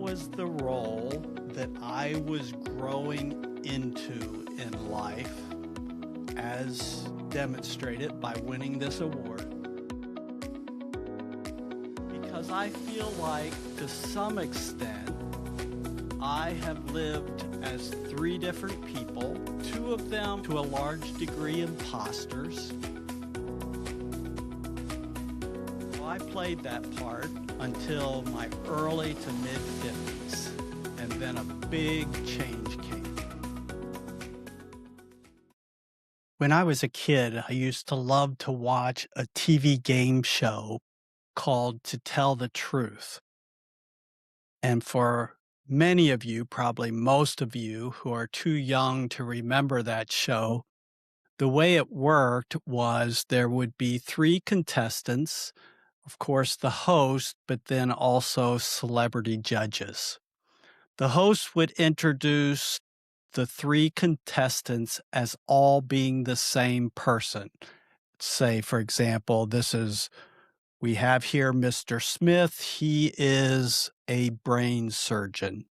was the role that I was growing into in life, as demonstrated by winning this award. Because I feel like, to some extent, I have lived as three different people, two of them to a large degree imposters. I played that part until my early to mid-50s, and then a big change came. When I was a kid, I used to love to watch a TV game show called To Tell the Truth. And for many of you, probably most of you who are too young to remember that show, the way it worked was there would be three contestants, of course, the host, but then also celebrity judges. The host would introduce the three contestants as all being the same person. Say, for example, we have here Mr. Smith. He is a brain surgeon.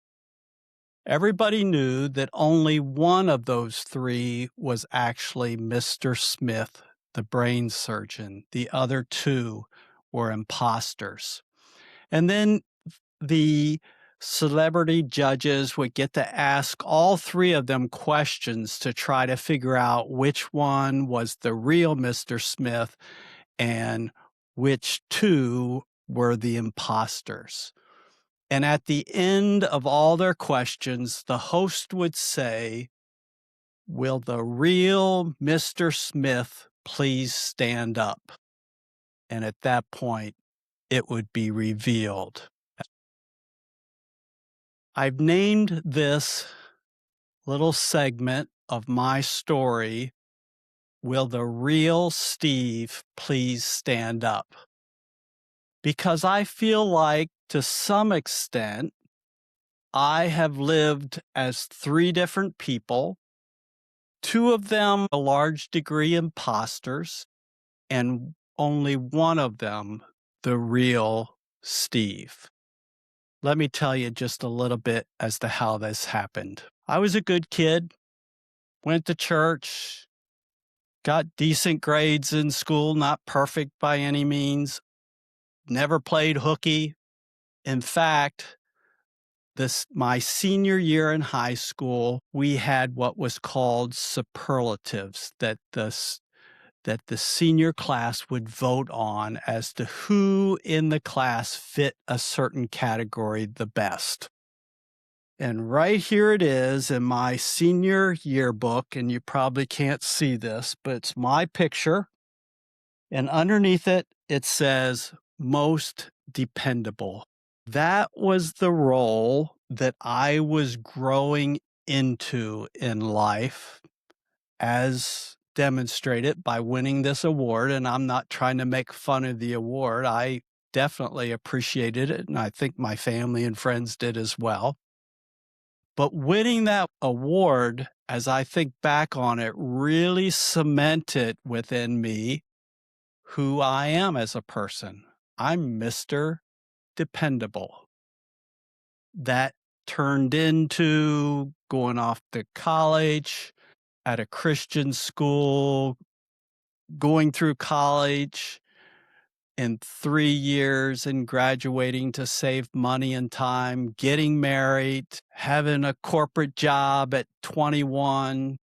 Everybody knew that only one of those three was actually Mr. Smith, the brain surgeon. The other two were imposters. And then the celebrity judges would get to ask all three of them questions to try to figure out which one was the real Mr. Smith and which two were the imposters. And at the end of all their questions, the host would say, "Will the real Mr. Smith please stand up?" And at that point, it would be revealed. I've named this little segment of my story, "Will the real Steve please stand up?" Because I feel like, to some extent, I have lived as three different people, two of them a large degree imposters, and only one of them the real Steve. Let me tell you just a little bit as to how this happened. I was a good kid, went to church, got decent grades in school, not perfect by any means, never played hooky. In fact, my senior year in high school, we had what was called superlatives that the senior class would vote on as to who in the class fit a certain category the best. And right here it is in my senior yearbook, and you probably can't see this, but it's my picture. And underneath it, it says, "Most Dependable." That was the role that I was growing into in life, as demonstrated by winning this award. And I'm not trying to make fun of the award. I definitely appreciated it, and I think my family and friends did as well. But winning that award, as I think back on it, really cemented within me who I am as a person. I'm Mr. Dependable. That turned into going off to college at a Christian school, going through college in 3 years and graduating to save money and time, getting married, having a corporate job at 21,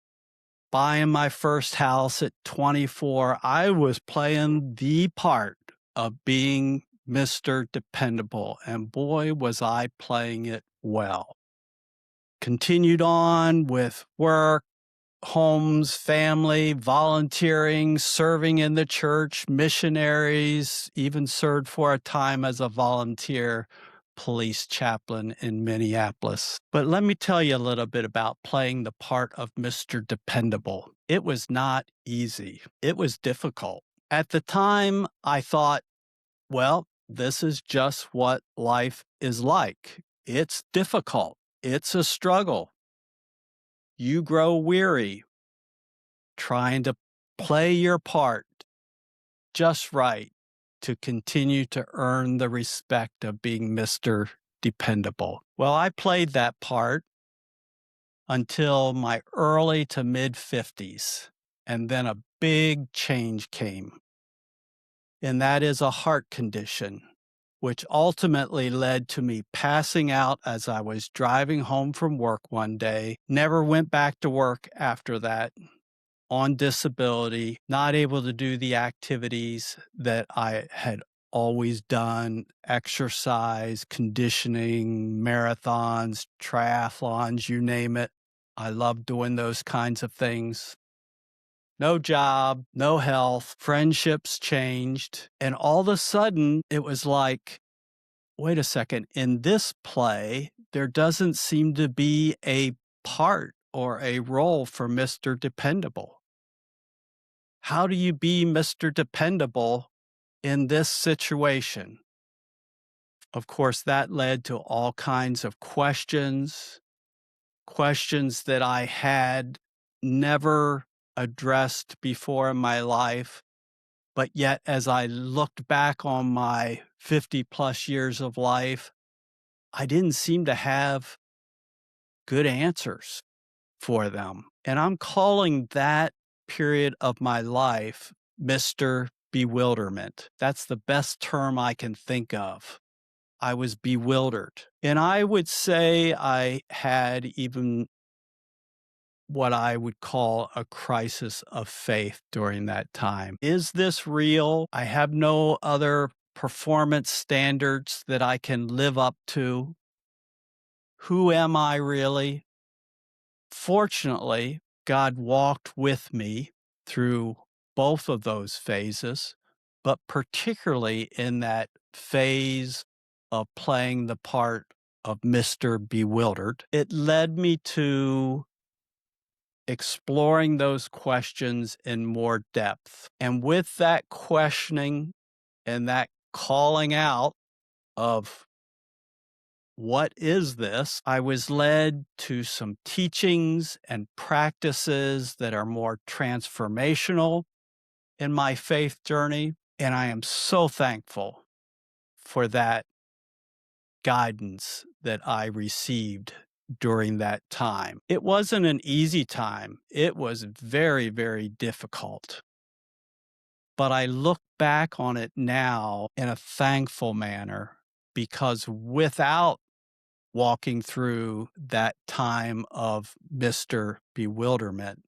buying my first house at 24. I was playing the part of being Mr. Dependable, and boy, was I playing it well. Continued on with work, homes, family, volunteering, serving in the church, missionaries, even served for a time as a volunteer police chaplain in Minneapolis. But let me tell you a little bit about playing the part of Mr. Dependable. It was not easy. It was difficult. At the time, I thought, well, this is just what life is like. It's difficult. It's a struggle. You grow weary trying to play your part just right to continue to earn the respect of being Mr. Dependable. Well, I played that part until my early to mid 50s, and then a big change came, and that is a heart condition, which ultimately led to me passing out as I was driving home from work one day. Never went back to work after that, on disability, not able to do the activities that I had always done: exercise, conditioning, marathons, triathlons, you name it. I love doing those kinds of things. No job, no health, friendships changed. And all of a sudden, it was like, wait a second, in this play, there doesn't seem to be a part or a role for Mr. Dependable. How do you be Mr. Dependable in this situation? Of course, that led to all kinds of questions that I had never addressed before in my life. But yet, as I looked back on my 50 plus years of life, I didn't seem to have good answers for them. And I'm calling that period of my life Mr. Bewilderment. That's the best term I can think of. I was bewildered. And I would say I had even what I would call a crisis of faith during that time. Is this real? I have no other performance standards that I can live up to. Who am I really? Fortunately, God walked with me through both of those phases, but particularly in that phase of playing the part of Mr. Bewildered, it led me to exploring those questions in more depth. And with that questioning and that calling out of what is this, I was led to some teachings and practices that are more transformational in my faith journey. And I am so thankful for that guidance that I received during that time. It wasn't an easy time. It was very, very difficult. But I look back on it now in a thankful manner, because without walking through that time of Mr. Bewilderment,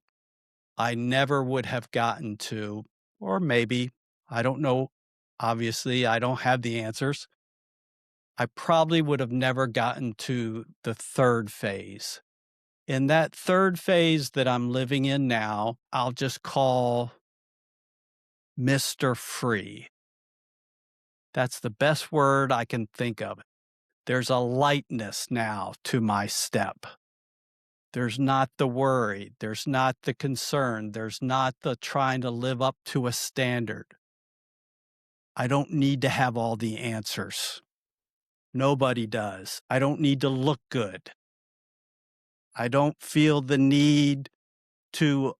I never would have gotten to, or maybe, I don't know, obviously, I don't have the answers. I probably would have never gotten to the third phase. In that third phase that I'm living in now, I'll just call Mr. Free. That's the best word I can think of. There's a lightness now to my step. There's not the worry. There's not the concern. There's not the trying to live up to a standard. I don't need to have all the answers. Nobody does. I don't need to look good. I don't feel the need to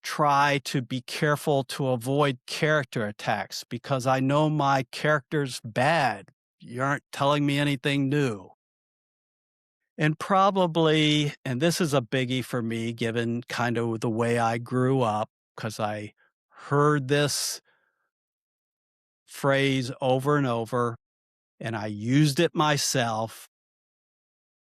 try to be careful to avoid character attacks because I know my character's bad. You aren't telling me anything new. And probably, and this is a biggie for me, given kind of the way I grew up, because I heard this phrase over and over, and I used it myself,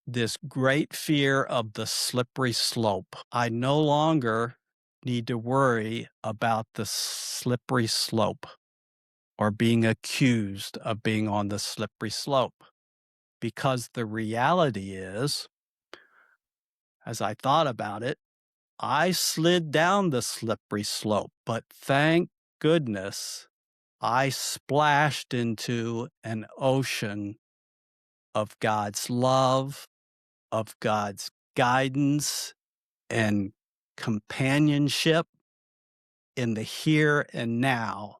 this great fear of the slippery slope. I no longer need to worry about the slippery slope or being accused of being on the slippery slope, because the reality is, as I thought about it, I slid down the slippery slope, but thank goodness I splashed into an ocean of God's love, of God's guidance and companionship in the here and now,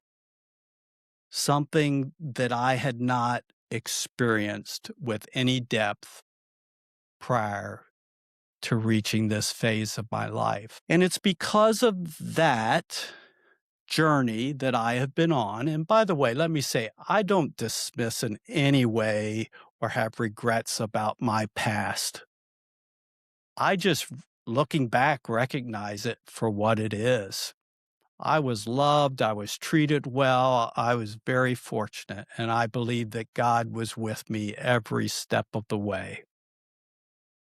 something that I had not experienced with any depth prior to reaching this phase of my life. And it's because of that journey that I have been on. And by the way, let me say, I don't dismiss in any way or have regrets about my past. I just, looking back, recognize it for what it is. I was loved, I was treated well, I was very fortunate, and I believe that God was with me every step of the way.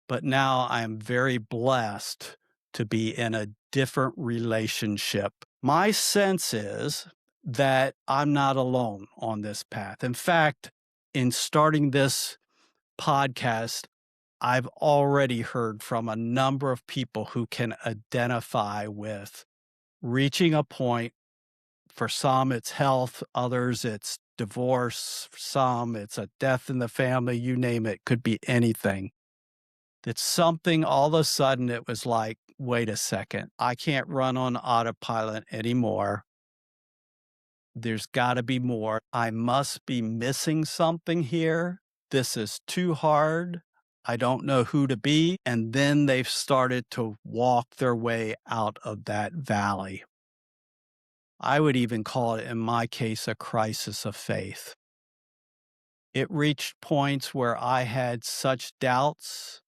But now I am very blessed to be in a different relationship. My sense is that I'm not alone on this path. In fact, in starting this podcast, I've already heard from a number of people who can identify with reaching a point. For some, it's health, others, it's divorce, for some, it's a death in the family, you name it, could be anything. It's something all of a sudden it was like, wait a second, I can't run on autopilot anymore. There's got to be more. I must be missing something here. This is too hard. I don't know who to be. And then they've started to walk their way out of that valley. I would even call it, in my case, a crisis of faith. It reached points where I had such doubts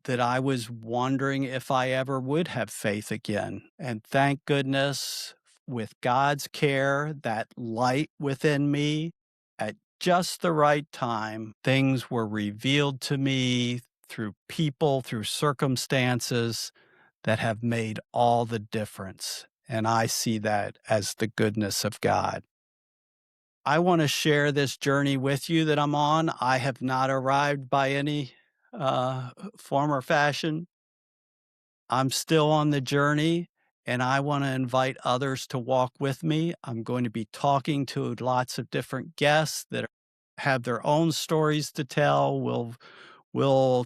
that I was wondering if I ever would have faith again. And thank goodness, with God's care, that light within me, at just the right time, things were revealed to me through people, through circumstances that have made all the difference. And I see that as the goodness of God. I want to share this journey with you that I'm on. I have not arrived by any form or fashion. I'm still on the journey, and I want to invite others to walk with me. I'm going to be talking to lots of different guests that have their own stories to tell. We'll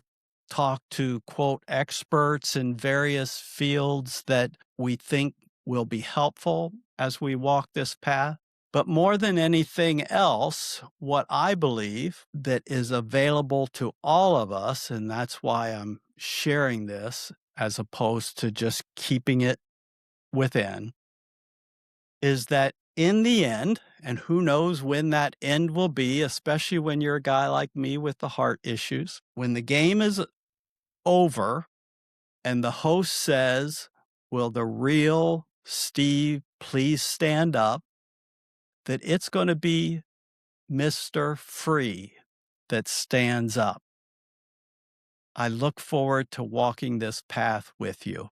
talk to, quote, experts in various fields that we think will be helpful as we walk this path. But more than anything else, what I believe that is available to all of us, and that's why I'm sharing this as opposed to just keeping it within, is that in the end, and who knows when that end will be, especially when you're a guy like me with the heart issues, when the game is over and the host says, "Will the real Steve please stand up?" that it's going to be Mr. Free that stands up. I look forward to walking this path with you.